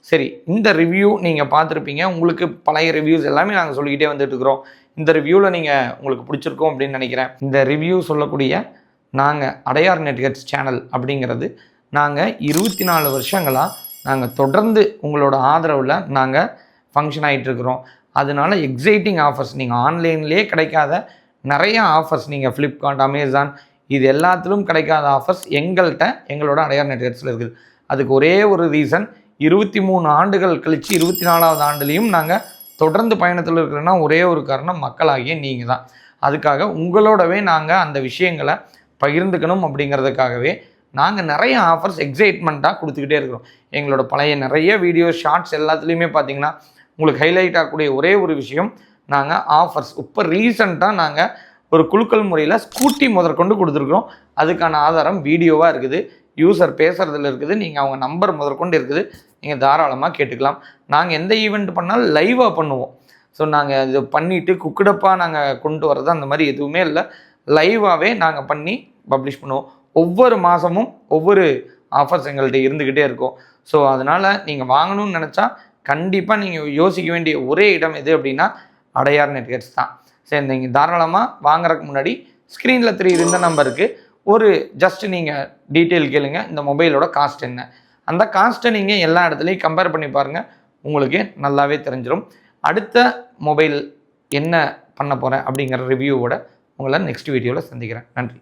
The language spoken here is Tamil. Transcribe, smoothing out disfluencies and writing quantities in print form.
சரி, இந்த ரிவ்யூ நீங்கள் பார்த்துருப்பீங்க. உங்களுக்கு பழைய ரிவ்யூஸ் எல்லாமே நாங்கள் சொல்லிக்கிட்டே வந்துட்டு இருக்கிறோம். இந்த ரிவ்யூவில் நீங்கள் உங்களுக்கு பிடிச்சிருக்கோம் அப்படின்னு நினைக்கிறேன். இந்த ரிவ்யூ சொல்லக்கூடிய நாங்கள் அடையார் நெட்கட்ஸ் சேனல் அப்படிங்கிறது நாங்கள் 24 வருஷங்களாக நாங்கள் தொடர்ந்து உங்களோட ஆதரவில் நாங்கள் ஃபங்க்ஷன் ஆகிட்டு இருக்கிறோம். அதனால எக்ஸைட்டிங் ஆஃபர்ஸ் நீங்கள் ஆன்லைன்லேயே கிடைக்காத நிறைய ஆஃபர்ஸ் நீங்கள் ஃப்ளிப்கார்ட், அமேசான் இது எல்லாத்திலும் கிடைக்காத ஆஃபர்ஸ் எங்கள்கிட்ட எங்களோட அடையார் நெட்கட்ஸில் இருக்குது. அதுக்கு ஒரே ஒரு ரீசன், 23 ஆண்டுகள் கழித்து 24வது ஆண்டுலேயும் நாங்கள் தொடர்ந்து பயணத்தில் இருக்கிறோன்னா ஒரே ஒரு காரணம், மக்களாகிய நீங்கள் தான். அதுக்காக உங்களோடவே நாங்கள் அந்த விஷயங்களை பகிர்ந்துக்கணும் அப்படிங்கிறதுக்காகவே நாங்கள் நிறைய ஆஃபர்ஸ் எக்ஸைட்மெண்ட்டாக கொடுத்துக்கிட்டே இருக்கிறோம். எங்களோட பழைய நிறைய வீடியோ ஷார்ட்ஸ் எல்லாத்துலேயுமே பார்த்தீங்கன்னா உங்களுக்கு ஹைலைட் ஆகக்கூடிய ஒரே ஒரு விஷயம், நாங்கள் ஆஃபர்ஸ் இப்போ ரீசண்டாக நாங்கள் ஒரு குலுக்கல் முறையில் ஸ்கூட்டி முதற்கொண்டு கொடுத்துருக்குறோம். அதுக்கான ஆதாரம் வீடியோவாக இருக்குது, யூசர் பேசுகிறதுல இருக்குது, நீங்கள் அவங்க நம்பர் முதற்கொண்டு இருக்குது, நீங்கள் தாராளமாக கேட்டுக்கலாம். நாங்கள் எந்த ஈவெண்ட் பண்ணாலும் லைவாக பண்ணுவோம். ஸோ நாங்கள் இது பண்ணிவிட்டு குக்குடப்பாக நாங்கள் கொண்டு வரது அந்த மாதிரி எதுவுமே இல்லை. லைவாகவே நாங்கள் பண்ணி பப்ளிஷ் பண்ணுவோம். ஒவ்வொரு மாதமும் ஒவ்வொரு ஆஃபர்ஸ் எங்கள்கிட்ட இருந்துக்கிட்டே இருக்கும். ஸோ அதனால் நீங்கள் வாங்கணும்னு நினச்சா கண்டிப்பாக நீங்கள் யோசிக்க வேண்டிய ஒரே இடம் எது அப்படின்னா அடையார் நெட்கட்ஸ் தான். சரி, நீங்கள் தாராளமாக வாங்குறதுக்கு முன்னாடி ஸ்க்ரீனில் தெரியுது இந்த நம்பருக்கு ஒரு ஜஸ்ட்டு நீங்கள் டீட்டெயில் கேளுங்க, இந்த மொபைலோட காஸ்ட் என்ன, அந்த காஸ்ட்டை நீங்கள் எல்லா இடத்துலையும் கம்பேர் பண்ணி பாருங்கள், உங்களுக்கு நல்லாவே தெரிஞ்சிடும். அடுத்த மொபைல் என்ன பண்ண போகிறேன் அப்படிங்கிற ரிவ்யூவோட உங்களை நெக்ஸ்ட் வீடியோவில் சந்திக்கிறேன். நன்றி.